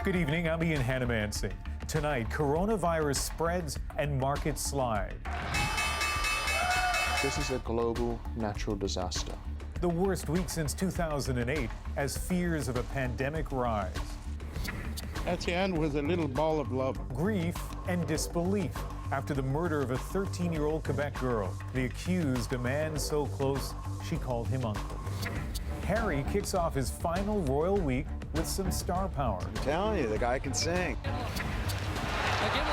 Good evening, I'm Ian Hanamansing. Tonight, coronavirus spreads and markets slide. This is a global natural disaster. The worst week since 2008 as fears of a pandemic rise. Etienne was a little ball of love. Grief and disbelief after the murder of a 13-year-old Quebec girl. The accused, a man so close she called him uncle. Harry kicks off his final royal week with some star power. I'm telling you, the guy can sing. Again,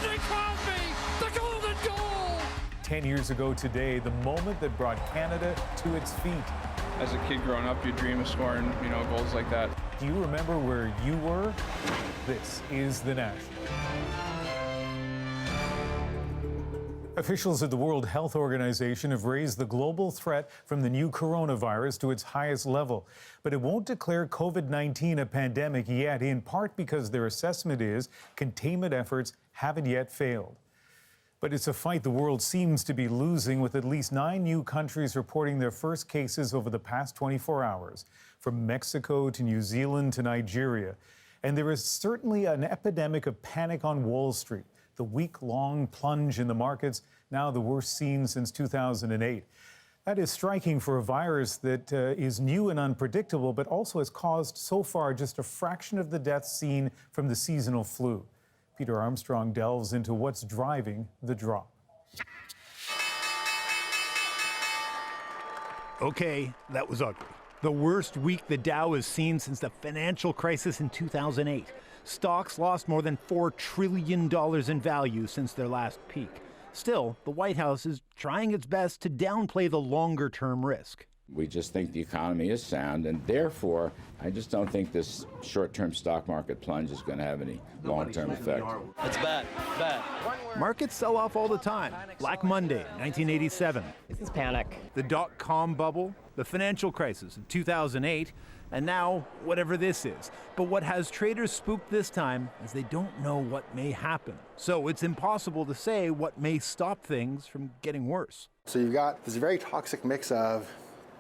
Sidney Crosby, the golden goal! 10 years ago today, the moment that brought Canada to its feet. As a kid growing up, you dream of scoring, goals like that. Do you remember where you were? This is The National. Officials at the World Health Organization have raised the global threat from the new coronavirus to its highest level. But it won't declare COVID-19 a pandemic yet, in part because their assessment is containment efforts haven't yet failed. But it's a fight the world seems to be losing, with at least 9 new countries reporting their first cases over the past 24 hours, from Mexico to New Zealand to Nigeria. And there is certainly an epidemic of panic on Wall Street. The week-long plunge in the markets, now the worst seen since 2008. That is striking for a virus that is new and unpredictable, but also has caused so far just a fraction of the deaths seen from the seasonal flu. Peter Armstrong delves into what's driving the drop. Okay, that was ugly. The worst week the Dow has seen since the financial crisis in 2008. Stocks lost more than $4 trillion in value since their last peak. Still, the White House is trying its best to downplay the longer-term risk. We just think the economy is sound, and therefore, I just don't think this short-term stock market plunge is going to have any long-term effect. It's bad, bad. Markets sell off all the time. Black Monday, 1987. This is panic. The dot-com bubble, the financial crisis of 2008, and now whatever this is. But what has traders spooked this time is they don't know what may happen. So it's impossible to say what may stop things from getting worse. So you've got this very toxic mix of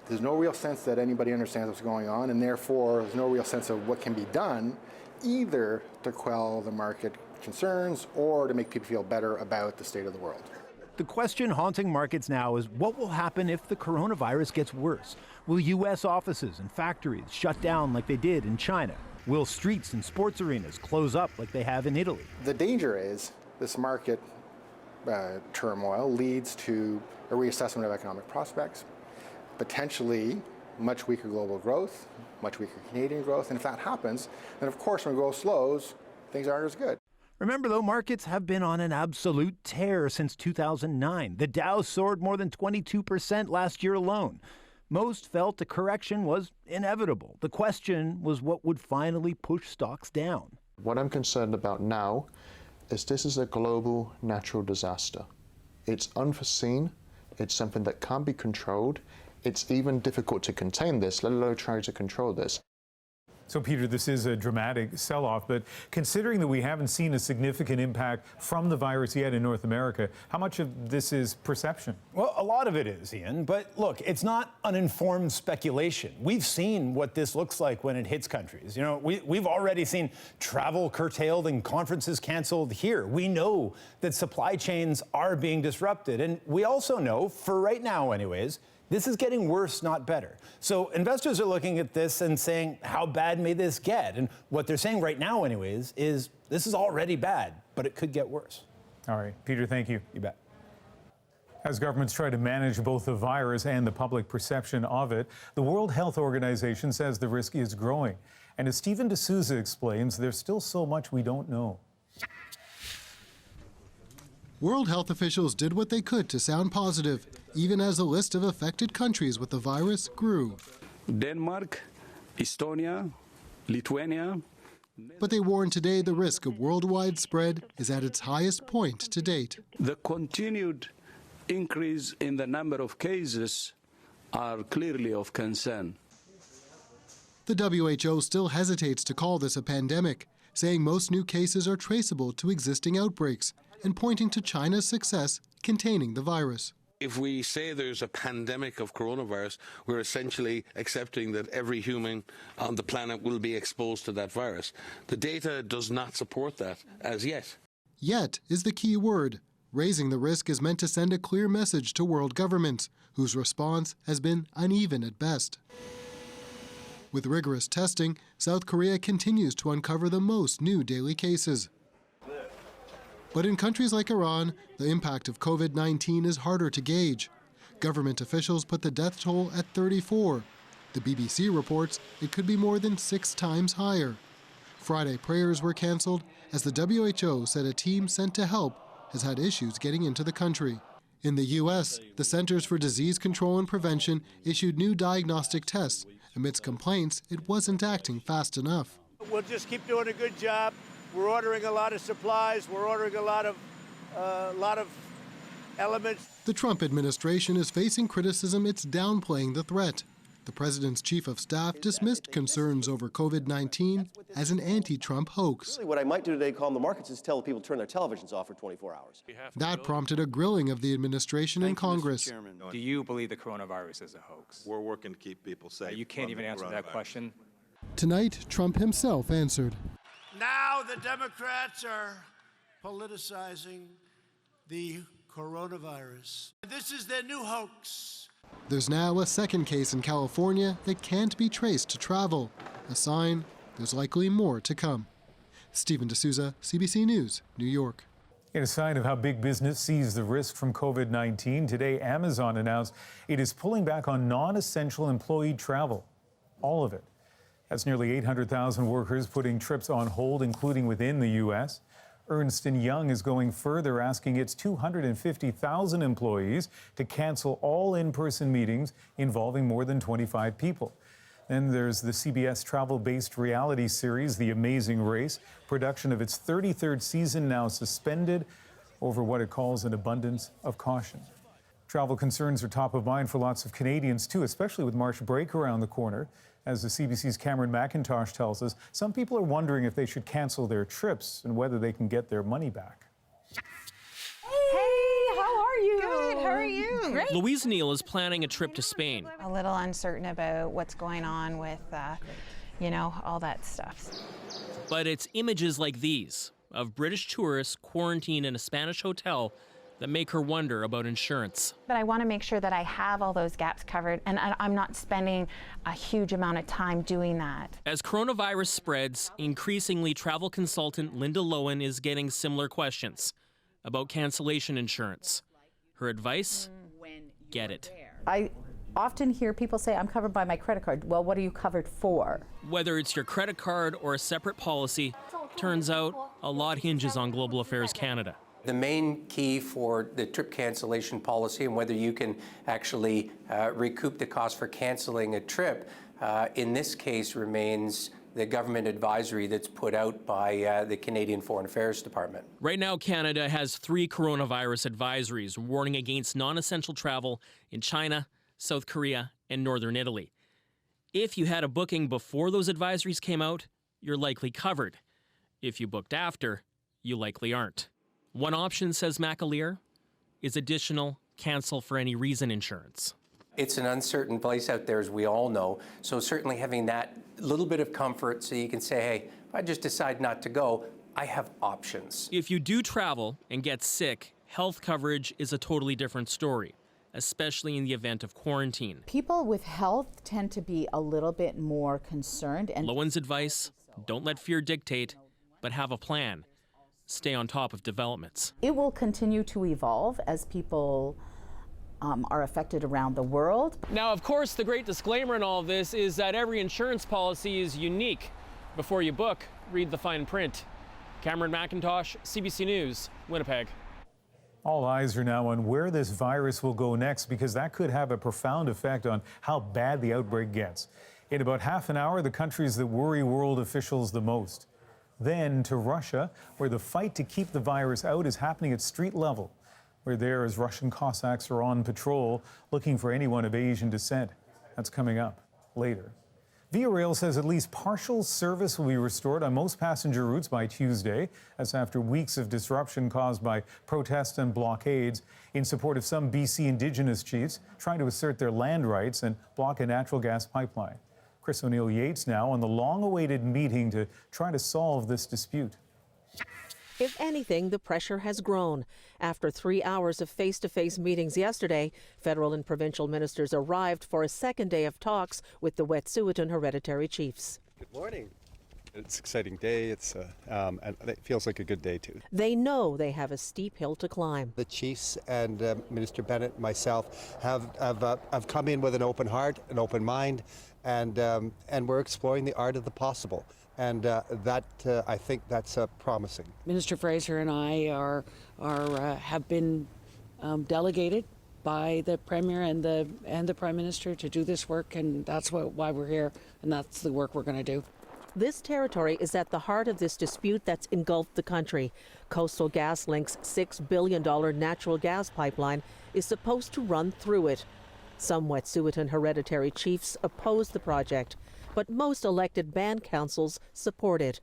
there's no real sense that anybody understands what's going on, and therefore there's no real sense of what can be done, either to quell the market concerns or to make people feel better about the state of the world. The question haunting markets now is what will happen if the coronavirus gets worse? Will U.S. offices and factories shut down like they did in China? Will streets and sports arenas close up like they have in Italy? The danger is this market turmoil leads to a reassessment of economic prospects, potentially much weaker global growth, much weaker Canadian growth, and if that happens, then of course when growth slows, things aren't as good. Remember though, markets have been on an absolute tear since 2009. The Dow soared more than 22% last year alone. Most felt a correction was inevitable. The question was what would finally push stocks down. What I'm concerned about now is this is a global natural disaster. It's unforeseen, it's something that can't be controlled. It's even difficult to contain this, let alone try to control this. So, Peter, this is a dramatic sell-off, but considering that we haven't seen a significant impact from the virus yet in North America, how much of this is perception? Well, a lot of it is, Ian, but look, it's not uninformed speculation. We've seen what this looks like when it hits countries. We've already seen travel curtailed and conferences canceled here. We know that supply chains are being disrupted, and we also know, for right now anyways, this is getting worse, not better. So investors are looking at this and saying, how bad may this get? And what they're saying right now anyways is this is already bad, but it could get worse. All right, Peter, thank you. You bet. As governments try to manage both the virus and the public perception of it, the World Health Organization says the risk is growing. And as Stephen D'Souza explains, there's still so much we don't know. World health officials did what they could to sound positive, even as the list of affected countries with the virus grew. Denmark, Estonia, Lithuania. But they warned today the risk of worldwide spread is at its highest point to date. The continued increase in the number of cases are clearly of concern. The WHO still hesitates to call this a pandemic, saying most new cases are traceable to existing outbreaks and pointing to China's success containing the virus. If we say there's a pandemic of coronavirus, we're essentially accepting that every human on the planet will be exposed to that virus. The data does not support that as yet. Yet is the key word. Raising the risk is meant to send a clear message to world governments, whose response has been uneven at best. With rigorous testing, South Korea continues to uncover the most new daily cases. But in countries like Iran, the impact of COVID-19 is harder to gauge. Government officials put the death toll at 34. The BBC reports it could be more than 6 times higher. Friday prayers were canceled as the WHO said a team sent to help has had issues getting into the country. In the U.S., the Centers for Disease Control and Prevention issued new diagnostic tests amidst complaints it wasn't acting fast enough. We'll just keep doing a good job. We're ordering a lot of supplies. We're ordering a lot of elements. The Trump administration is facing criticism it's downplaying the threat. The president's chief of staff dismissed concerns over COVID-19 as an anti-Trump hoax. Really, what I might do today, calm the markets, is tell people to turn their televisions off for 24 hours. That prompted a grilling of the administration in Congress. Do you believe the coronavirus is a hoax? We're working to keep people safe. You can't even answer that question. Tonight, Trump himself answered. Now the Democrats are politicizing the coronavirus. This is their new hoax. There's now a second case in California that can't be traced to travel, a sign there's likely more to come. Stephen D'Souza, CBC News, New York. In a sign of how big business sees the risk from COVID-19, today Amazon announced it is pulling back on non-essential employee travel, all of it. That's nearly 800,000 workers putting trips on hold, including within the U.S. Ernst & Young is going further, asking its 250,000 employees to cancel all in-person meetings involving more than 25 people. Then there's the CBS travel-based reality series, The Amazing Race. Production of its 33rd season now suspended over what it calls an abundance of caution. Travel concerns are top of mind for lots of Canadians, too, especially with March break around the corner. As the CBC's Cameron McIntosh tells us, some people are wondering if they should cancel their trips and whether they can get their money back. Hey, how are you? Good, how are you? Great. Louise Neal is planning a trip to Spain. A little uncertain about what's going on with, all that stuff. But it's images like these of British tourists quarantined in a Spanish hotel that make her wonder about insurance. But I want to make sure that I have all those gaps covered, and I'm not spending a huge amount of time doing that. As coronavirus spreads, increasingly travel consultant Linda Lowen is getting similar questions about cancellation insurance. Her advice? Get it. I often hear people say, I'm covered by my credit card. Well, what are you covered for? Whether it's your credit card or a separate policy, turns out a lot hinges on Global Affairs Canada. The main key for the trip cancellation policy and whether you can actually recoup the cost for canceling a trip, in this case remains the government advisory that's put out by the Canadian Foreign Affairs Department. Right now, Canada has 3 coronavirus advisories warning against non-essential travel in China, South Korea, and Northern Italy. If you had a booking before those advisories came out, you're likely covered. If you booked after, you likely aren't. One option, says McAleer, is additional cancel for any reason insurance. It's an uncertain place out there, as we all know, so certainly having that little bit of comfort so you can say, hey, if I just decide not to go, I have options. If you do travel and get sick, health coverage is a totally different story, especially in the event of quarantine. People with health tend to be a little bit more concerned. And Lowen's advice, don't let fear dictate, but have a plan. Stay on top of developments. It will continue to evolve as people are affected around the world. Now, of course, the great disclaimer in all of this is that every insurance policy is unique. Before you book, read the fine print. Cameron McIntosh, CBC News, Winnipeg. All eyes are now on where this virus will go next, because that could have a profound effect on how bad the outbreak gets. In about half an hour, the countries that worry world officials the most. Then to Russia, where the fight to keep the virus out is happening at street level. We're there as Russian Cossacks are on patrol looking for anyone of Asian descent. That's coming up later. Via Rail says at least partial service will be restored on most passenger routes by Tuesday. That's after weeks of disruption caused by protests and blockades in support of some BC Indigenous chiefs trying to assert their land rights and block a natural gas pipeline. Chris O'Neill-Yates now on the long-awaited meeting to try to solve this dispute. If anything, the pressure has grown. After 3 hours of face-to-face meetings yesterday, federal and provincial ministers arrived for a second day of talks with the Wet'suwet'en hereditary chiefs. Good morning. It's an exciting day. And it feels like a good day, too. They know they have a steep hill to climb. The chiefs and Minister Bennett and myself have come in with an open heart, an open mind, and we're exploring the art of the possible. And I think that's promising. Minister Fraser and I have been delegated by the Premier and the Prime Minister to do this work, and that's why we're here, and that's the work we're going to do. This territory is at the heart of this dispute that's engulfed the country. Coastal GasLink's $6 billion natural gas pipeline is supposed to run through it. Some Wet'suwet'en hereditary chiefs oppose the project, but most elected band councils support it.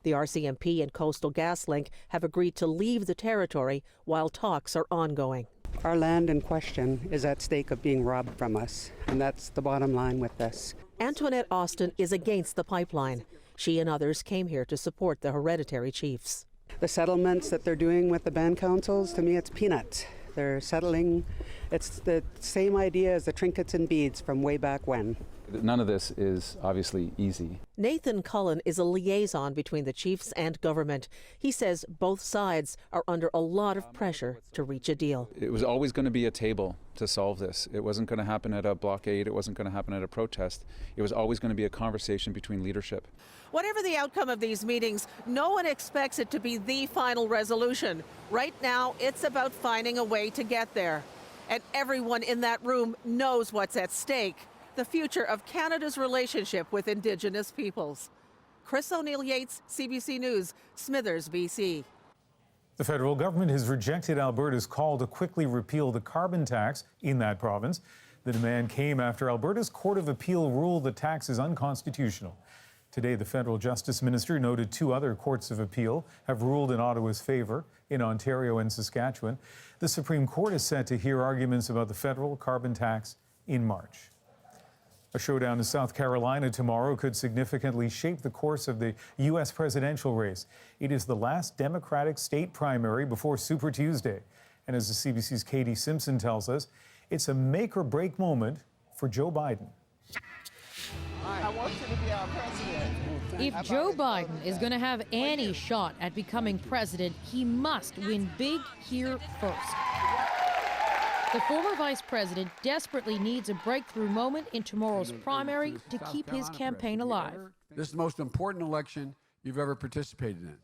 The RCMP and Coastal GasLink have agreed to leave the territory while talks are ongoing. Our land in question is at stake of being robbed from us, and that's the bottom line with this. Antoinette Austin is against the pipeline. She and others came here to support the hereditary chiefs. The settlements that they're doing with the band councils, to me, it's peanuts. They're settling. It's the same idea as the trinkets and beads from way back when. None of this is obviously easy. Nathan Cullen is a liaison between the chiefs and government. He says both sides are under a lot of pressure to reach a deal. It was always going to be a table to solve this. It wasn't going to happen at a blockade. It wasn't going to happen at a protest. It was always going to be a conversation between leadership. Whatever the outcome of these meetings, no one expects it to be the final resolution. Right now, it's about finding a way to get there. And everyone in that room knows what's at stake: the future of Canada's relationship with Indigenous peoples. Chris O'Neill-Yates, CBC News, Smithers, BC. The federal government has rejected Alberta's call to quickly repeal the carbon tax in that province. The demand came after Alberta's Court of Appeal ruled the tax is unconstitutional. Today, the federal justice minister noted 2 other courts of appeal have ruled in Ottawa's favor in Ontario and Saskatchewan. The Supreme Court is set to hear arguments about the federal carbon tax in March. A showdown in South Carolina tomorrow could significantly shape the course of the U.S. presidential race. It is the last Democratic state primary before Super Tuesday. And as the CBC's Katie Simpson tells us, it's a make-or-break moment for Joe Biden. I want you to be our president. If Joe Biden is going to have any shot at becoming president, he must win big here first. The former vice president desperately needs a breakthrough moment in tomorrow's primary to keep his campaign alive. This is the most important election you've ever participated in.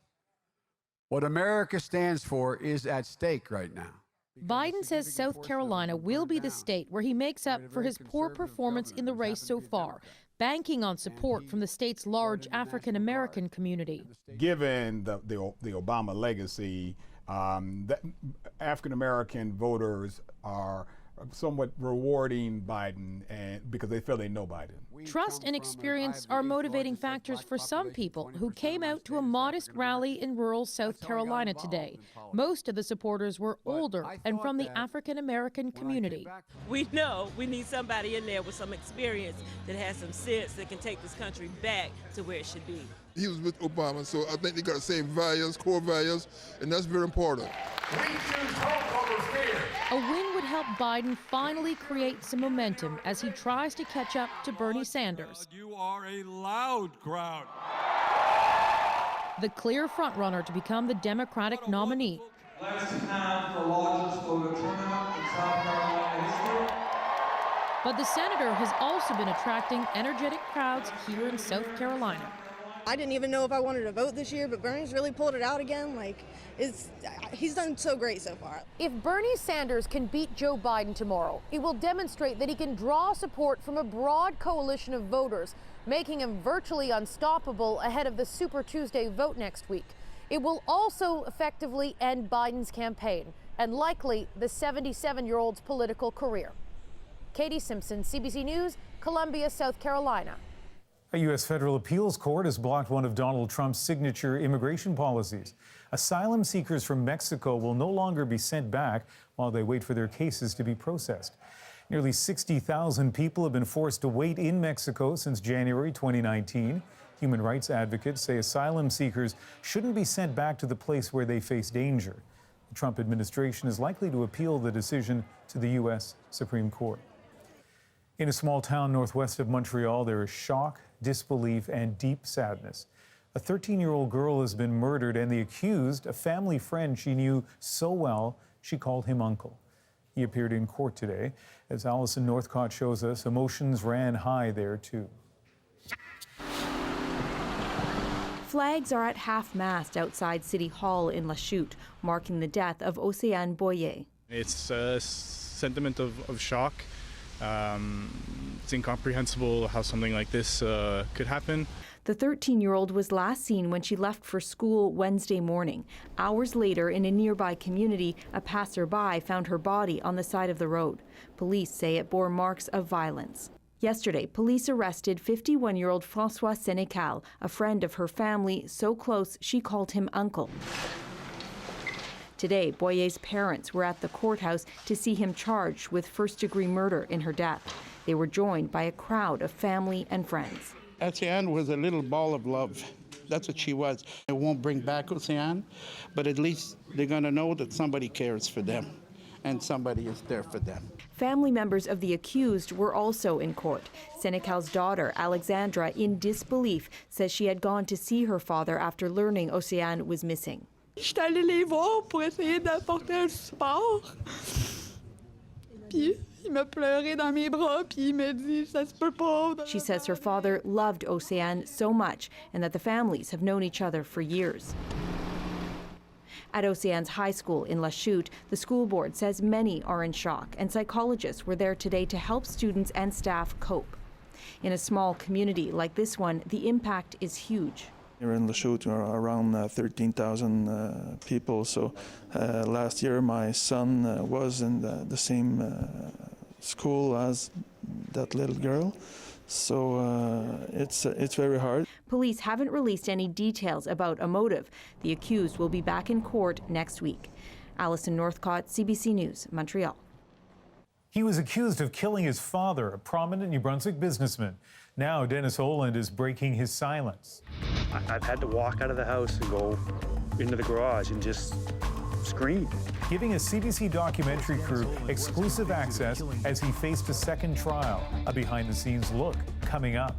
What America stands for is at stake right now. Biden says South Carolina will be the state where he makes up for his poor performance in the race so far, banking on support from the state's large African-American community. Given the Obama legacy, African-American voters are somewhat rewarding Biden because they feel they know Biden. Trust and experience are motivating factors for some people who came out to a modest rally in rural South Carolina today. Most of the supporters were older and from the African-American community. We know we need somebody in there with some experience that has some sense that can take this country back to where it should be. He was with Obama, so I think they got the same values, core values, and that's very important. A win would help Biden finally create some momentum as he tries to catch up to Bernie Sanders. You are a loud crowd. The clear frontrunner to become the Democratic nominee. Let's have the largest voter turnout in South Carolina history. But the senator has also been attracting energetic crowds here in South Carolina. I didn't even know if I wanted to vote this year, but Bernie's really pulled it out again. He's done so great so far. If Bernie Sanders can beat Joe Biden tomorrow, it will demonstrate that he can draw support from a broad coalition of voters, making him virtually unstoppable ahead of the Super Tuesday vote next week. It will also effectively end Biden's campaign and likely the 77-year-old's political career. Katie Simpson, CBC News, Columbia, South Carolina. A U.S. federal appeals court has blocked one of Donald Trump's signature immigration policies. Asylum seekers from Mexico will no longer be sent back while they wait for their cases to be processed. Nearly 60,000 people have been forced to wait in Mexico since January 2019. Human rights advocates say asylum seekers shouldn't be sent back to the place where they face danger. The Trump administration is likely to appeal the decision to the U.S. Supreme Court. In a small town northwest of Montreal, there is shock, disbelief, and deep sadness. A 13-year-old girl has been murdered, and the accused, a family friend she knew so well, she called him uncle. He appeared in court today. As Alison Northcott shows us, emotions ran high there, too. Flags are at half-mast outside City Hall in Lachute, marking the death of Océane Boyer. It's a sentiment of shock. It's incomprehensible how something like this could happen. The 13-year-old was last seen when she left for school Wednesday morning. Hours later, in a nearby community, a passerby found her body on the side of the road. Police say it bore marks of violence. Yesterday, police arrested 51-year-old François Sénécal, a friend of her family, so close she called him uncle. Today, Boyer's parents were at the courthouse to see him charged with first-degree murder in her death. They were joined by a crowd of family and friends. Océane was a little ball of love. That's what she was. It won't bring back Océane, but at least they're going to know that somebody cares for them and somebody is there for them. Family members of the accused were also in court. Sénécal's daughter, Alexandra, in disbelief, says she had gone to see her father after learning Océane was missing. J'étais allée les voir pour essayer d'apporter un support. Puis il m'a pleuré dans mes bras, puis il m'a dit ça se peut pas. She says her father loved Océane so much and that the families have known each other for years. At Océane's high school in Lachute, the school board says many are in shock, and psychologists were there today to help students and staff cope. In a small community like this one, the impact is huge. Here in Lachute, there are around 13,000 people. So last year, my son was in the same school as that little girl. So it's very hard. Police haven't released any details about a motive. The accused will be back in court next week. Alison Northcott, CBC News, Montreal. He was accused of killing his father, a prominent New Brunswick businessman. Now Dennis Olin is breaking his silence. I've had to walk out of the house and go into the garage and just scream. Giving a CBC documentary crew exclusive access as he faced a second trial. A behind-the-scenes look coming up.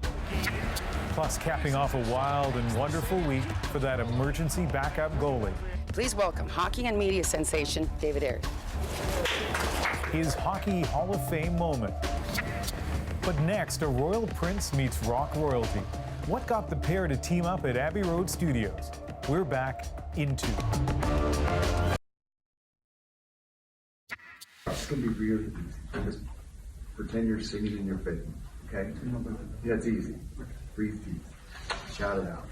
Plus capping off a wild and wonderful week for that emergency backup goalie. Please welcome hockey and media sensation, David Ayers. His Hockey Hall of Fame moment. But next, a royal prince meets rock royalty. What got the pair to team up at Abbey Road Studios? We're back in 2. It's going to be really easy. Just pretend you're singing in your face, okay? Yeah, it's easy. Breathe deep. Shout it out.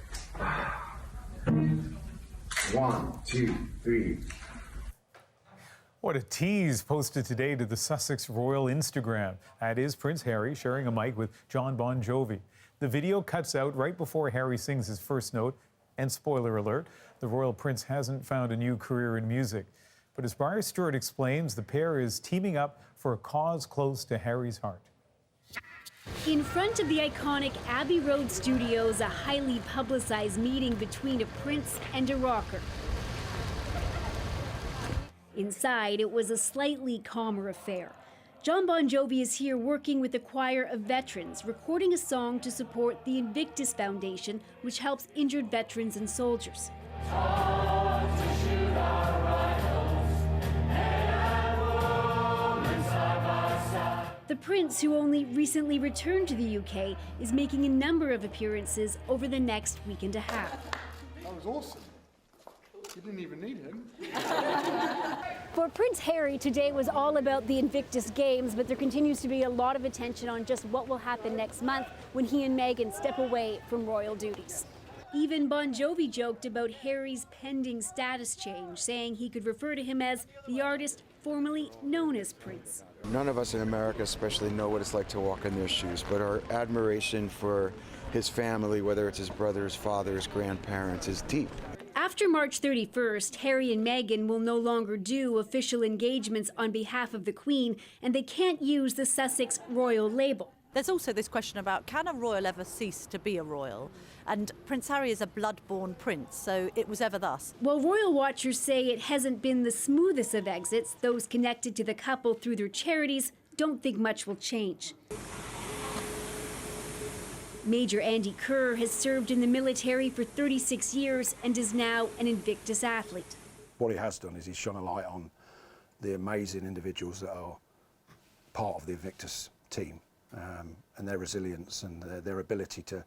1, 2, 3. What a tease posted today to the Sussex Royal Instagram. That is Prince Harry sharing a mic with John Bon Jovi. The video cuts out right before Harry sings his first note. And spoiler alert, the royal prince hasn't found a new career in music. But as Briar Stewart explains, the pair is teaming up for a cause close to Harry's heart. In front of the iconic Abbey Road Studios, a highly publicized meeting between a prince and a rocker. Inside, it was a slightly calmer affair. John Bon Jovi is here working with a choir of veterans, recording a song to support the Invictus Foundation, which helps injured veterans and soldiers. The prince, who only recently returned to the UK, is making a number of appearances over the next week and a half. That was awesome. You didn't even need him. For Prince Harry, today was all about the Invictus Games, but there continues to be a lot of attention on just what will happen next month when he and Meghan step away from royal duties. Even Bon Jovi joked about Harry's pending status change, saying he could refer to him as the artist formerly known as Prince. None of us in America especially know what it's like to walk in their shoes, but our admiration for his family, whether it's his brother, his father, his grandparents, is deep. After March 31st, Harry and Meghan will no longer do official engagements on behalf of the Queen, and they can't use the Sussex royal label. There's also this question about, can a royal ever cease to be a royal? And Prince Harry is a blood-born prince, so it was ever thus. While royal watchers say it hasn't been the smoothest of exits, those connected to the couple through their charities don't think much will change. Major Andy Kerr has served in the military for 36 years and is now an Invictus athlete. What he has done is he's shone a light on the amazing individuals that are part of the Invictus team, and their resilience and their ability to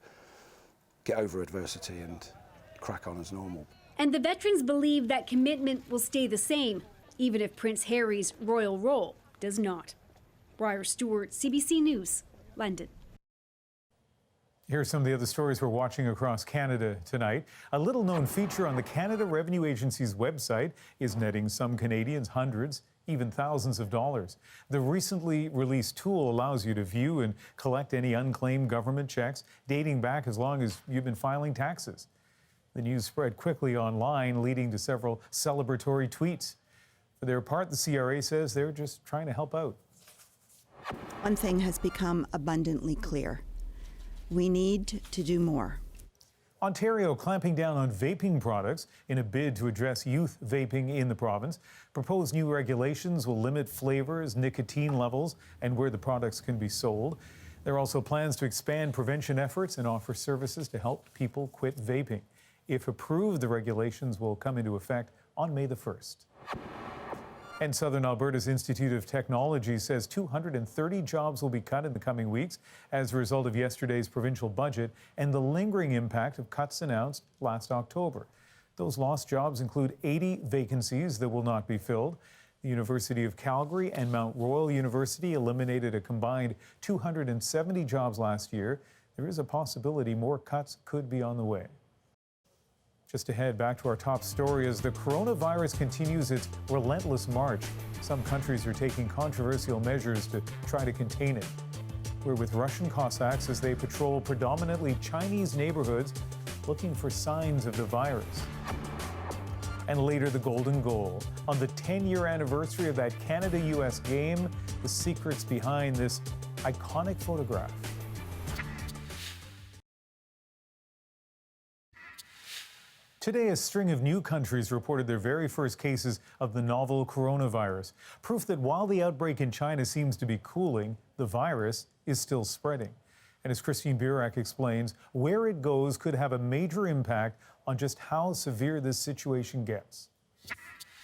get over adversity and crack on as normal. And the veterans believe that commitment will stay the same, even if Prince Harry's royal role does not. Briar Stewart, CBC News, London. Here are some of the other stories we're watching across Canada tonight. A little-known feature on the Canada Revenue Agency's website is netting some Canadians hundreds, even thousands of dollars. The recently released tool allows you to view and collect any unclaimed government checks dating back as long as you've been filing taxes. The news spread quickly online, leading to several celebratory tweets. For their part, the CRA says they're just trying to help out. One thing has become abundantly clear. We need to do more. Ontario clamping down on vaping products in a bid to address youth vaping in the province. Proposed new regulations will limit flavors, nicotine levels, and where the products can be sold. There are also plans to expand prevention efforts and offer services to help people quit vaping. If approved, the regulations will come into effect on May the 1st. And Southern Alberta's Institute of Technology says 230 jobs will be cut in the coming weeks as a result of yesterday's provincial budget and the lingering impact of cuts announced last October. Those lost jobs include 80 vacancies that will not be filled. The University of Calgary and Mount Royal University eliminated a combined 270 jobs last year. There is a possibility more cuts could be on the way. Just ahead, back to our top story as the coronavirus continues its relentless march. Some countries are taking controversial measures to try to contain it. We're with Russian Cossacks as they patrol predominantly Chinese neighborhoods looking for signs of the virus. And later, the golden goal. On the 10-year anniversary of that Canada-US game, the secrets behind this iconic photograph. Today, a string of new countries reported their very first cases of the novel coronavirus, proof that while the outbreak in China seems to be cooling, the virus is still spreading. And as Christine Burak explains, where it goes could have a major impact on just how severe this situation gets.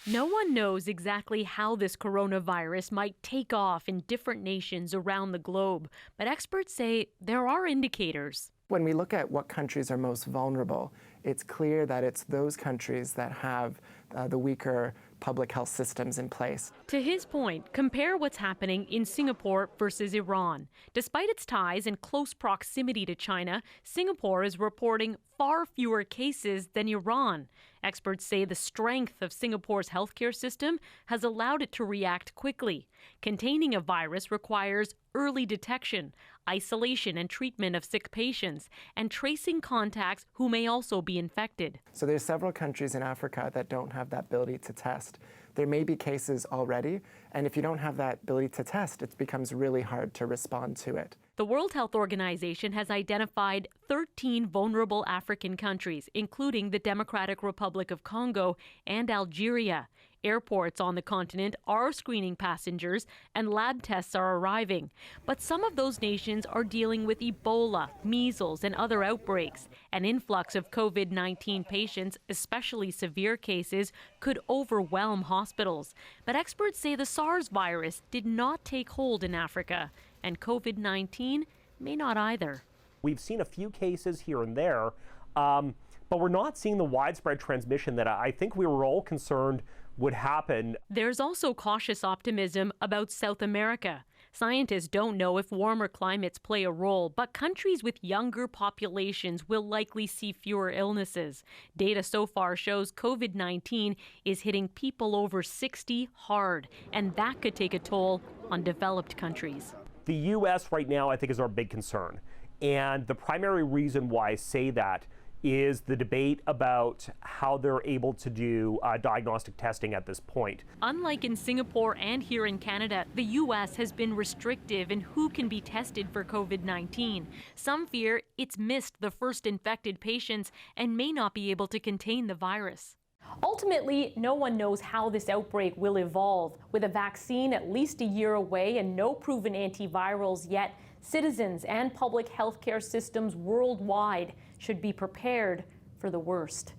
No one knows exactly how this coronavirus might take off in different nations around the globe, but experts say there are indicators. When we look at what countries are most vulnerable, it's clear that it's those countries that have the weaker public health systems in place. To his point, compare what's happening in Singapore versus Iran. Despite its ties and close proximity to China, Singapore is reporting far fewer cases than Iran. Experts say the strength of Singapore's healthcare system has allowed it to react quickly. Containing a virus requires early detection, isolation and treatment of sick patients, and tracing contacts who may also be infected. So there's several countries in Africa that don't have that ability to test. There may be cases already, and if you don't have that ability to test, it becomes really hard to respond to it. The World Health Organization has identified 13 vulnerable African countries, including the Democratic Republic of Congo and Algeria. Airports on the continent are screening passengers and lab tests are arriving. But some of those nations are dealing with Ebola, measles, and other outbreaks. An influx of COVID-19 patients, especially severe cases, could overwhelm hospitals. But experts say the SARS virus did not take hold in Africa, and COVID-19 may not either. We've seen a few cases here and there, but we're not seeing the widespread transmission that I think we were all concerned would happen. There's also cautious optimism about South America. Scientists don't know if warmer climates play a role, but countries with younger populations will likely see fewer illnesses. Data so far shows COVID-19 is hitting people over 60 hard, and that could take a toll on developed countries. The U.S. right now, I think, is our big concern. And the primary reason why I say that is the debate about how they're able to do diagnostic testing at this point. Unlike in Singapore and here in Canada, the U.S. has been restrictive in who can be tested for COVID-19. Some fear it's missed the first infected patients and may not be able to contain the virus. Ultimately, no one knows how this outbreak will evolve. With a vaccine at least a year away and no proven antivirals yet, citizens and public healthcare systems worldwide should be prepared for the worst.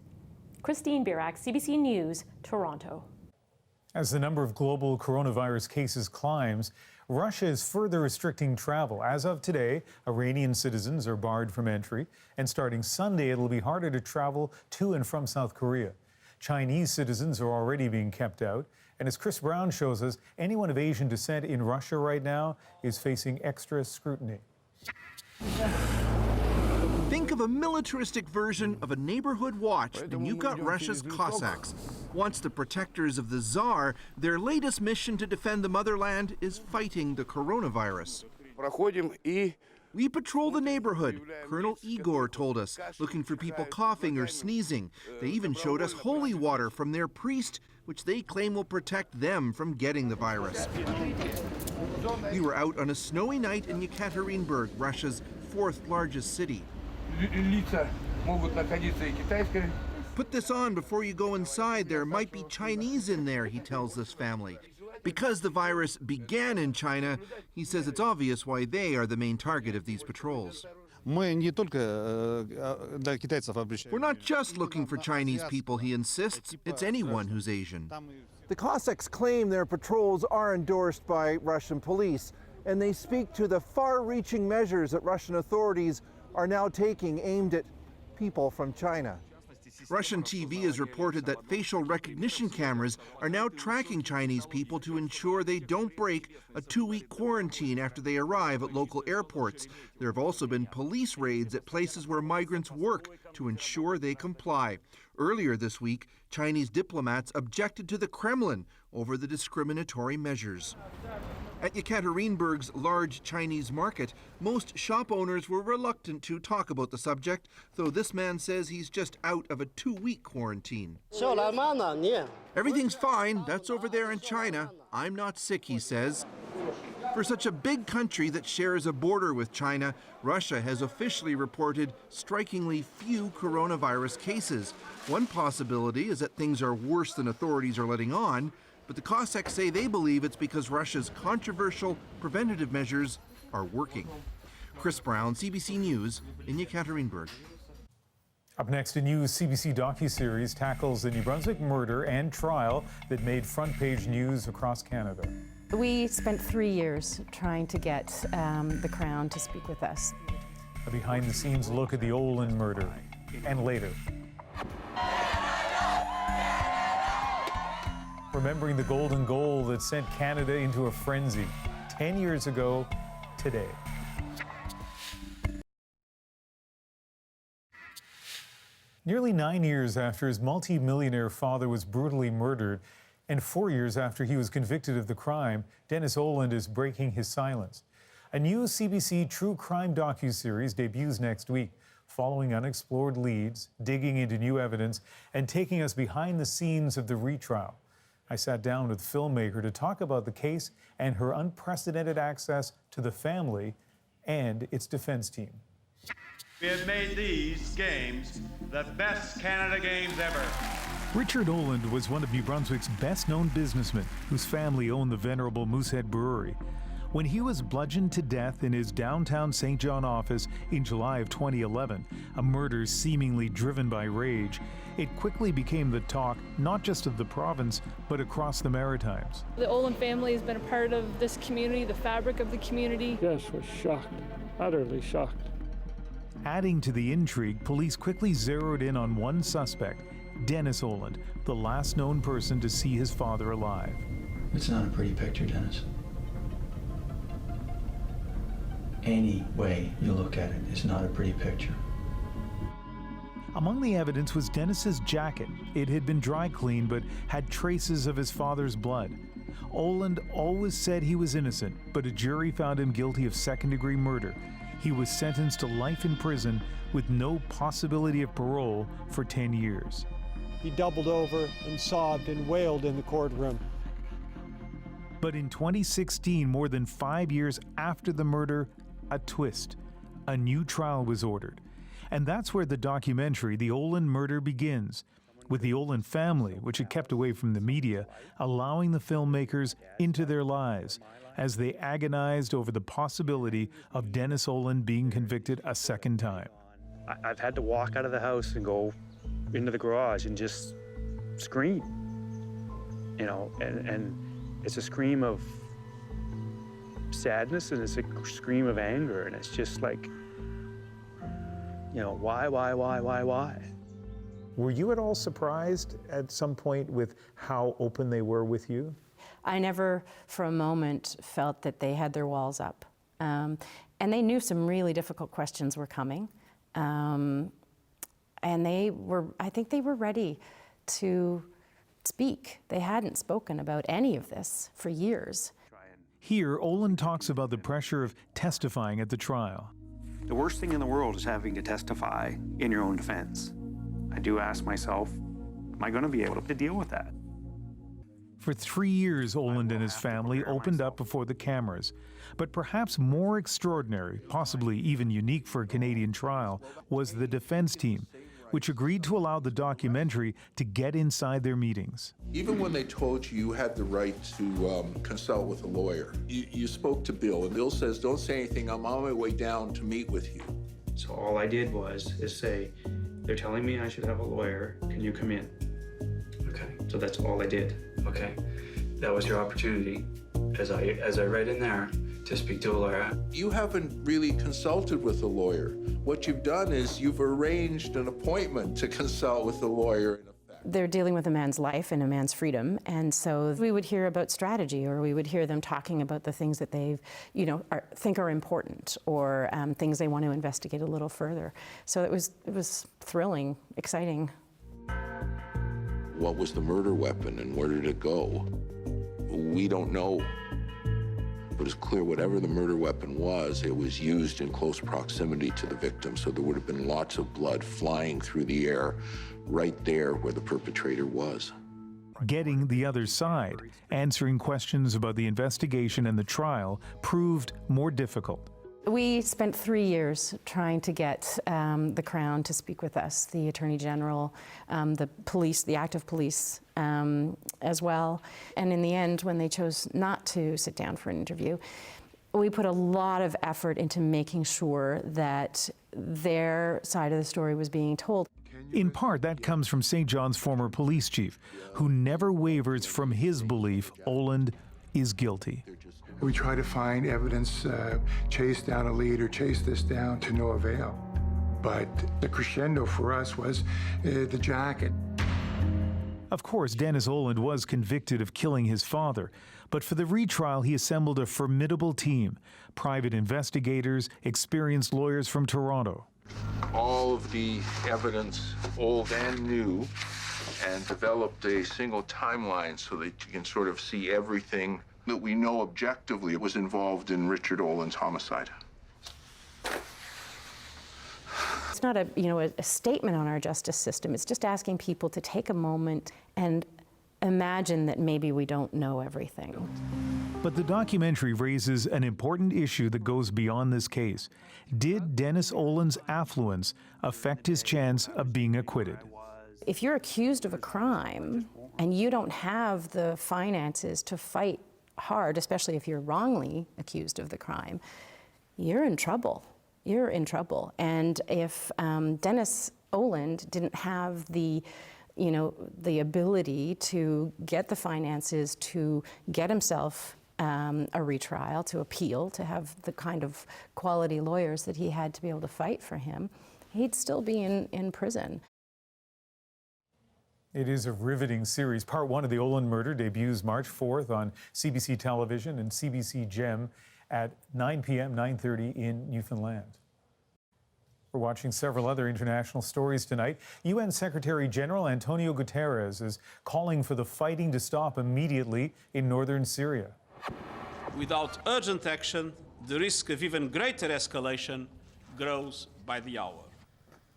Christine Birak, CBC News, Toronto. As the number of global coronavirus cases climbs, Russia is further restricting travel. As of today, Iranian citizens are barred from entry, and starting Sunday, it'll be harder to travel to and from South Korea. Chinese citizens are already being kept out, and as Chris Brown shows us, anyone of Asian descent in Russia right now is facing extra scrutiny. Think of a militaristic version of a neighborhood watch, and you've got Russia's Cossacks. Once the protectors of the Tsar, their latest mission to defend the motherland is fighting the coronavirus. We patrol the neighborhood, Colonel Igor told us, looking for people coughing or sneezing. They even showed us holy water from their priest, which they claim will protect them from getting the virus. We were out on a snowy night in Yekaterinburg, Russia's fourth largest city. Put this on before you go inside. There might be Chinese in there, he tells this family. Because the virus began in China, he says it's obvious why they are the main target of these patrols. We're not just looking for Chinese people, he insists. It's anyone who's Asian. The Cossacks claim their patrols are endorsed by Russian police, and they speak to the far-reaching measures that Russian authorities are now taking aimed at people from China. Russian TV has reported that facial recognition cameras are now tracking Chinese people to ensure they don't break a 2-week quarantine after they arrive at local airports. There have also been police raids at places where migrants work to ensure they comply. Earlier this week, Chinese diplomats objected to the Kremlin over the discriminatory measures. At Yekaterinburg's large Chinese market, most shop owners were reluctant to talk about the subject, though this man says he's just out of a 2-week quarantine. Everything's fine, that's over there in China. I'm not sick, he says. For such a big country that shares a border with China, Russia has officially reported strikingly few coronavirus cases. One possibility is that things are worse than authorities are letting on, but the Cossacks say they believe it's because Russia's controversial preventative measures are working. Chris Brown, CBC News in Yekaterinburg. Up next, a new CBC docuseries tackles the New Brunswick murder and trial that made front-page news across Canada. We spent 3 years trying to get the Crown to speak with us. A behind-the-scenes look at the Olin murder, and later. Remembering the golden goal that sent Canada into a frenzy 10 years ago today. Nearly 9 years after his multi-millionaire father was brutally murdered, and 4 years after he was convicted of the crime, Dennis Olin is breaking his silence. A new CBC true crime docuseries debuts next week, following unexplored leads, digging into new evidence, and taking us behind the scenes of the retrial. I sat down with filmmaker to talk about the case and her unprecedented access to the family and its defense team. We have made these games the best Canada games ever. Richard Oland was one of New Brunswick's best-known businessmen whose family owned the venerable Moosehead Brewery. When he was bludgeoned to death in his downtown St. John office in July of 2011, a murder seemingly driven by rage, it quickly became the talk not just of the province, but across the Maritimes. The Olin family has been a part of this community, the fabric of the community. Yes, we're shocked, utterly shocked. Adding to the intrigue, police quickly zeroed in on one suspect, Dennis Oland, the last known person to see his father alive. It's not a pretty picture, Dennis. Any way you look at it, it's not a pretty picture. Among the evidence was Dennis's jacket. It had been dry cleaned but had traces of his father's blood. Oland always said he was innocent, but a jury found him guilty of second-degree murder. He was sentenced to life in prison with no possibility of parole for 10 years. He doubled over and sobbed and wailed in the courtroom. But in 2016, more than 5 years after the murder, a twist. A new trial was ordered. And that's where the documentary, The Olin Murder, begins, with the Olin family, which had kept away from the media, allowing the filmmakers into their lives as they agonized over the possibility of Dennis Olin being convicted a second time. I've had to walk out of the house and go into the garage and just scream, you know, and it's a scream of sadness and it's a scream of anger, and it's just like, you know, why? Were you at all surprised at some point with how open they were with you? I never for a moment felt that they had their walls up. And they knew some really difficult questions were coming. And I think they were ready to speak. They hadn't spoken about any of this for years. Here, Olin talks about the pressure of testifying at the trial. The worst thing in the world is having to testify in your own defense. I do ask myself, am I going to be able to deal with that? For 3 years, Olin and his family opened up before the cameras. But perhaps more extraordinary, possibly even unique for a Canadian trial, was the defense team, which agreed to allow the documentary to get inside their meetings. Even when they told you you had the right to consult with a lawyer, you spoke to Bill, and Bill says, don't say anything, I'm on my way down to meet with you. So all I did is say, they're telling me I should have a lawyer, can you come in? Okay, so that's all I did. Okay, that was your opportunity, as I read in there, to speak to a lawyer. You haven't really consulted with a lawyer. What you've done is you've arranged an appointment to consult with a lawyer. They're dealing with a man's life and a man's freedom, and so we would hear about strategy, or we would hear them talking about the things that they, think are important, or things they want to investigate a little further. So it was thrilling, exciting. What was the murder weapon and where did it go? We don't know. But it's clear whatever the murder weapon was, it was used in close proximity to the victim, so there would have been lots of blood flying through the air right there where the perpetrator was. Getting the other side, answering questions about the investigation and the trial, proved more difficult. We spent 3 years trying to get the Crown to speak with us, the Attorney General, the police, the active police as well. And in the end, when they chose not to sit down for an interview, we put a lot of effort into making sure that their side of the story was being told. In part, that comes from St. John's former police chief, who never wavers from his belief Olin is guilty. We try to find evidence, chase down a lead or chase this down to no avail. But the crescendo for us was the jacket. Of course, Dennis Olin was convicted of killing his father, but for the retrial he assembled a formidable team, private investigators, experienced lawyers from Toronto. All of the evidence, old and new, and developed a single timeline so that you can sort of see everything that we know objectively was involved in Richard Olin's homicide. It's not a statement on our justice system. It's just asking people to take a moment and imagine that maybe we don't know everything. But the documentary raises an important issue that goes beyond this case. Did Dennis Olin's affluence affect his chance of being acquitted? If you're accused of a crime and you don't have the finances to fight hard, especially if you're wrongly accused of the crime, you're in trouble. You're in trouble. And if Dennis Olin didn't have the ability to get the finances to get himself a retrial, to appeal, to have the kind of quality lawyers that he had to be able to fight for him, he'd still be in prison. It is a riveting series. Part 1 of The Olin Murder debuts March 4th on CBC Television and CBC Gem at 9 p.m., 9:30 in Newfoundland. We're watching several other international stories tonight. UN Secretary General Antonio Guterres is calling for the fighting to stop immediately in northern Syria. Without urgent action, the risk of even greater escalation grows by the hour.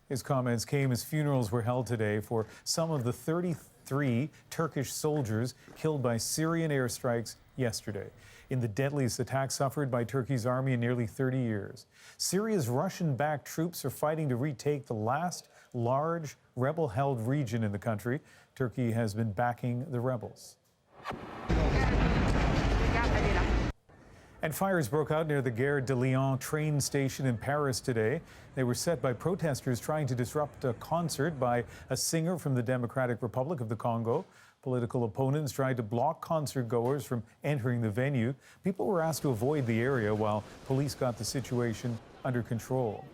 His comments came as funerals were held today for some of the 33 Turkish soldiers killed by Syrian airstrikes yesterday in the deadliest attack suffered by Turkey's army in nearly 30 years. Syria's Russian-backed troops are fighting to retake the last large rebel-held region in the country. Turkey has been backing the rebels. And fires broke out near the Gare de Lyon train station in Paris today. They were set by protesters trying to disrupt a concert by a singer from the Democratic Republic of the Congo. Political opponents tried to block concert goers from entering the venue. People were asked to avoid the area while police got the situation under control.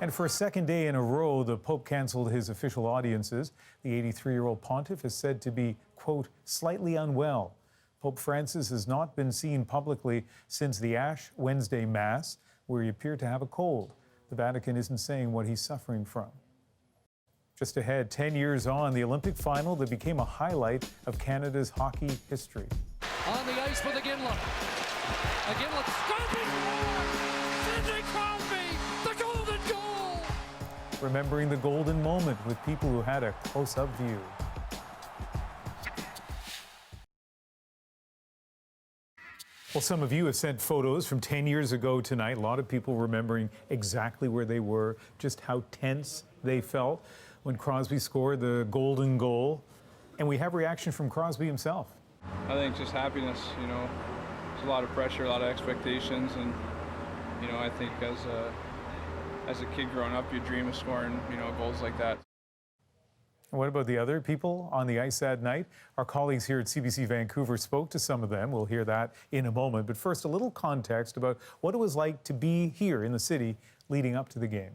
And for a second day in a row, the Pope canceled his official audiences. The 83-year-old pontiff is said to be, quote, slightly unwell. Pope Francis has not been seen publicly since the Ash Wednesday Mass, where he appeared to have a cold. The Vatican isn't saying what he's suffering from. Just ahead, 10 years on, the Olympic final that became a highlight of Canada's hockey history. On the ice with Aginla. Aginla scraping! Sidney Crosby, the golden goal! Remembering the golden moment with people who had a close-up view. Well, some of you have sent photos from 10 years ago tonight. A lot of people remembering exactly where they were, just how tense they felt when Crosby scored the golden goal. And we have reaction from Crosby himself. I think just happiness, you know. There's a lot of pressure, a lot of expectations, and, you know, I think as a kid growing up, you dream of scoring, you know, goals like that. And what about the other people on the ice that night? Our colleagues here at CBC Vancouver spoke to some of them. We'll hear that in a moment. But first, a little context about what it was like to be here in the city leading up to the game.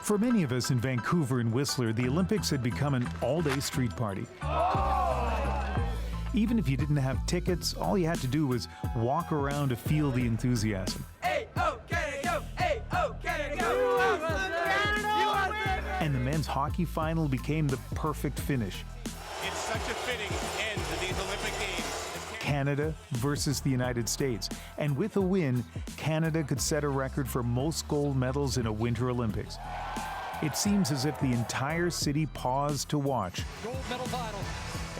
For many of us in Vancouver and Whistler, the Olympics had become an all-day street party. Even if you didn't have tickets, all you had to do was walk around to feel the enthusiasm. And the men's hockey final became the perfect finish. It's such a fitting end to these Olympic Games. Canada versus the United States. And with a win, Canada could set a record for most gold medals in a Winter Olympics. It seems as if the entire city paused to watch. Gold medal final.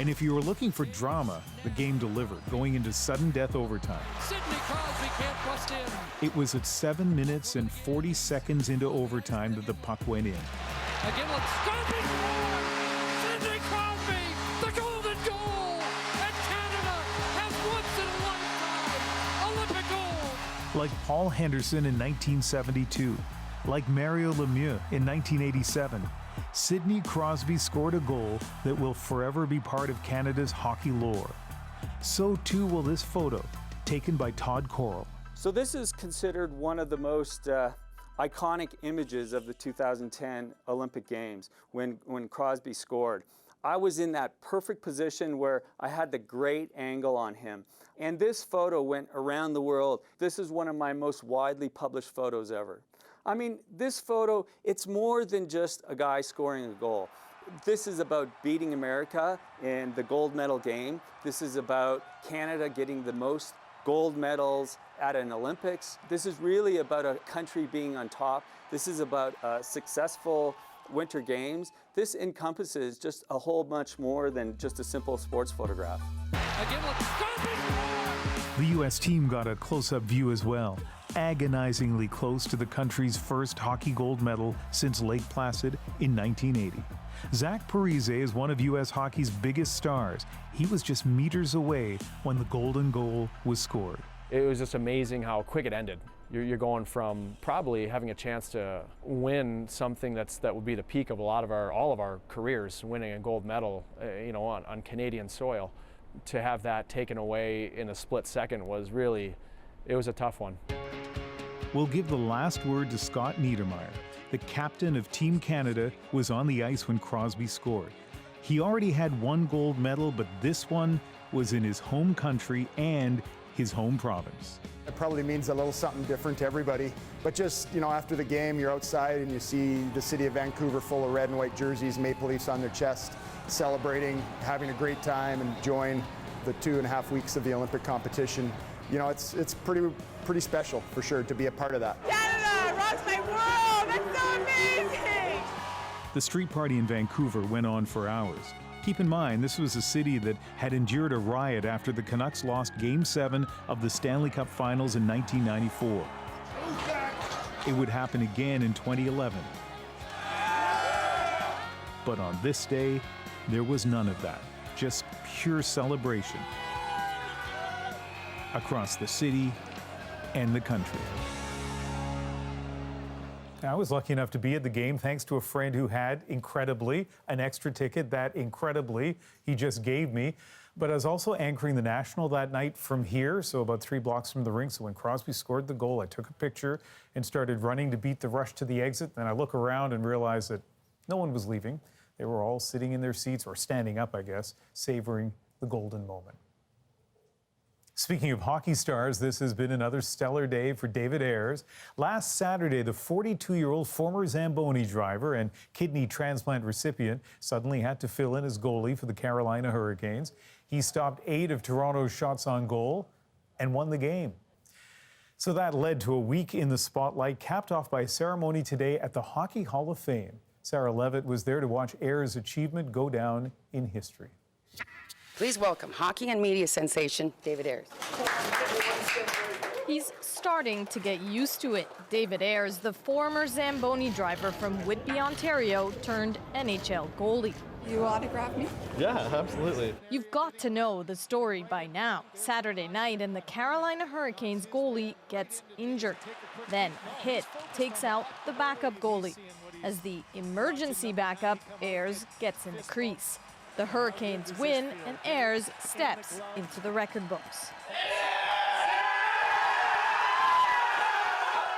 And if you were looking for drama, the game delivered, going into sudden death overtime. Sidney Crosby can't bust in. It was at 7 minutes and 40 seconds into overtime that the puck went in. Again, let's Crosby scores! Sidney Crosby, the golden goal! And Canada has once in a lifetime Olympic gold! Like Paul Henderson in 1972, like Mario Lemieux in 1987, Sidney Crosby scored a goal that will forever be part of Canada's hockey lore. So too will this photo, taken by Todd Corral. So this is considered one of the most iconic images of the 2010 Olympic Games when Crosby scored. I was in that perfect position where I had the great angle on him. And this photo went around the world. This is one of my most widely published photos ever. I mean, this photo, it's more than just a guy scoring a goal. This is about beating America in the gold medal game. This is about Canada getting the most gold medals at an Olympics. This is really about a country being on top. This is about successful Winter Games. This encompasses just a whole much more than just a simple sports photograph. Again, let's The U.S. team got a close-up view as well, agonizingly close to the country's first hockey gold medal since Lake Placid in 1980. Zach Parise is one of U.S. hockey's biggest stars. He was just meters away when the golden goal was scored. It was just amazing how quick it ended. You're going from probably having a chance to win something that would be the peak of all of our careers, winning a gold medal, on Canadian soil, to have that taken away in a split second was really, it was a tough one. We'll give the last word to Scott Niedermayer. The captain of Team Canada was on the ice when Crosby scored. He already had one gold medal, but this one was in his home country and his home province. It probably means a little something different to everybody. But just, after the game, you're outside and you see the city of Vancouver full of red and white jerseys, Maple Leafs on their chest, celebrating, having a great time, enjoying the 2.5 weeks of the Olympic competition. you know, it's pretty special for sure to be a part of that. Canada rocks my world! That's so amazing! The street party in Vancouver went on for hours. Keep in mind, this was a city that had endured a riot after the Canucks lost Game 7 of the Stanley Cup Finals in 1994. It would happen again in 2011. But on this day, there was none of that. Just pure celebration across the city and the country. I was lucky enough to be at the game thanks to a friend who had, incredibly, an extra ticket that, incredibly, he just gave me. But I was also anchoring the National that night from here, so about 3 blocks from the rink. So when Crosby scored the goal, I took a picture and started running to beat the rush to the exit. Then I look around and realize that no one was leaving. They were all sitting in their seats, or standing up, I guess, savoring the golden moment. Speaking of hockey stars, this has been another stellar day for David Ayers. Last Saturday, the 42-year-old former Zamboni driver and kidney transplant recipient suddenly had to fill in as goalie for the Carolina Hurricanes. He stopped 8 of Toronto's shots on goal and won the game. So that led to a week in the spotlight, capped off by a ceremony today at the Hockey Hall of Fame. Sarah Levitt was there to watch Ayers' achievement go down in history. Please welcome hockey and media sensation, David Ayers. He's starting to get used to it. David Ayers, the former Zamboni driver from Whitby, Ontario, turned NHL goalie. You autograph me? Yeah, absolutely. You've got to know the story by now. Saturday night, and the Carolina Hurricanes goalie gets injured. Then a hit takes out the backup goalie. As the emergency backup, Ayers gets in the crease. The Hurricanes win, and Ayers steps into the record books.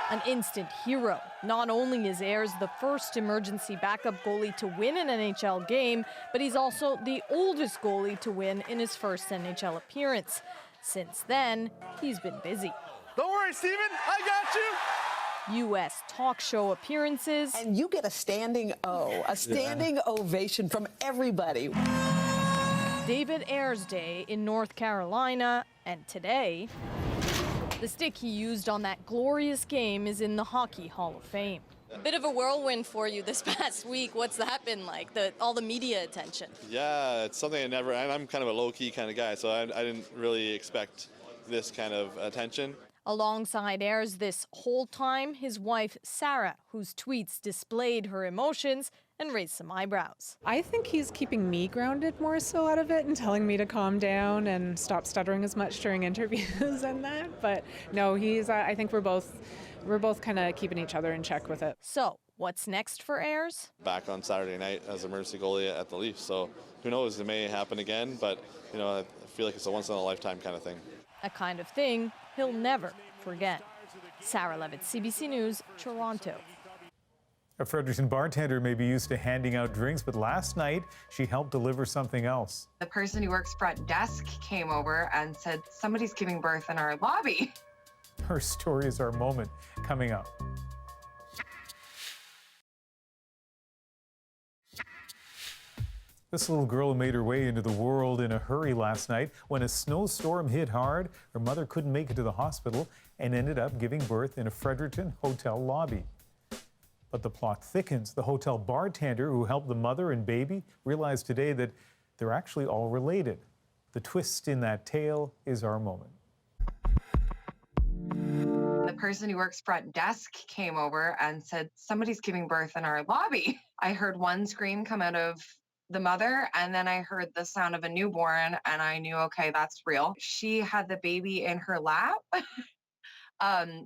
An instant hero. Not only is Ayers the first emergency backup goalie to win an NHL game, but he's also the oldest goalie to win in his first NHL appearance. Since then, he's been busy. Don't worry, Steven, I got you. U.S. talk show appearances. And you get a standing ovation from everybody. David Ayers Day in North Carolina, and today, the stick he used on that glorious game is in the Hockey Hall of Fame. A bit of a whirlwind for you this past week. What's that been like, all the media attention? Yeah, it's something I'm kind of a low-key kind of guy, so I didn't really expect this kind of attention. Alongside Ayers this whole time, his wife, Sarah, whose tweets displayed her emotions and raised some eyebrows. I think he's keeping me grounded more so out of it and telling me to calm down and stop stuttering as much during interviews and that. But no, I think we're both kind of keeping each other in check with it. So what's next for Ayers? Back on Saturday night as emergency goalie at the Leafs. So who knows, it may happen again, but I feel like it's a once-in-a-lifetime kind of thing. A kind of thing he'll never forget. Sarah Levitt, CBC News, Toronto. A Fredericton bartender may be used to handing out drinks, but last night she helped deliver something else. The person who works front desk came over and said, somebody's giving birth in our lobby. Her story is our moment, coming up. This little girl made her way into the world in a hurry last night. When a snowstorm hit hard, her mother couldn't make it to the hospital and ended up giving birth in a Fredericton hotel lobby. But the plot thickens. The hotel bartender who helped the mother and baby realized today that they're actually all related. The twist in that tale is our moment. The person who works front desk came over and said, somebody's giving birth in our lobby. I heard one scream come out of the mother, and then I heard the sound of a newborn, and I knew, okay, that's real. She had the baby in her lap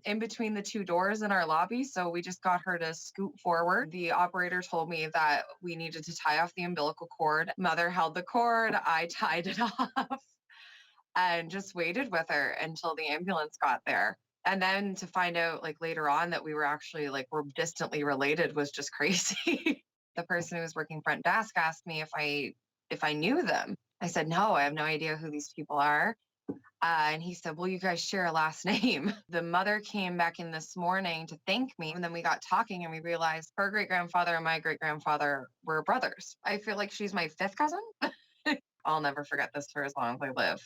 in between the two doors in our lobby, so we just got her to scoot forward. The operator told me that we needed to tie off the umbilical cord. Mother held the cord, I tied it off, and just waited with her until the ambulance got there. And then to find out later on that we were actually we're distantly related was just crazy. The person who was working front desk asked me if I knew them. I said, no, I have no idea who these people are. And he said, well, you guys share a last name. The mother came back in this morning to thank me. And then we got talking and we realized her great-grandfather and my great-grandfather were brothers. I feel like she's my fifth cousin. I'll never forget this for as long as I live.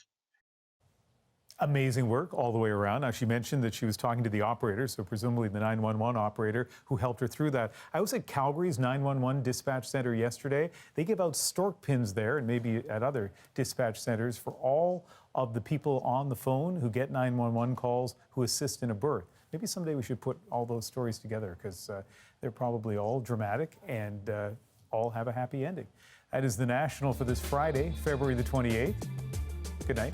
Amazing work all the way around. Now, she mentioned that she was talking to the operator, so presumably the 911 operator who helped her through that. I was at Calgary's 911 dispatch center yesterday. They give out stork pins there and maybe at other dispatch centers for all of the people on the phone who get 911 calls who assist in a birth. Maybe someday we should put all those stories together because they're probably all dramatic and all have a happy ending. That is the National for this Friday, February the 28th. Good night.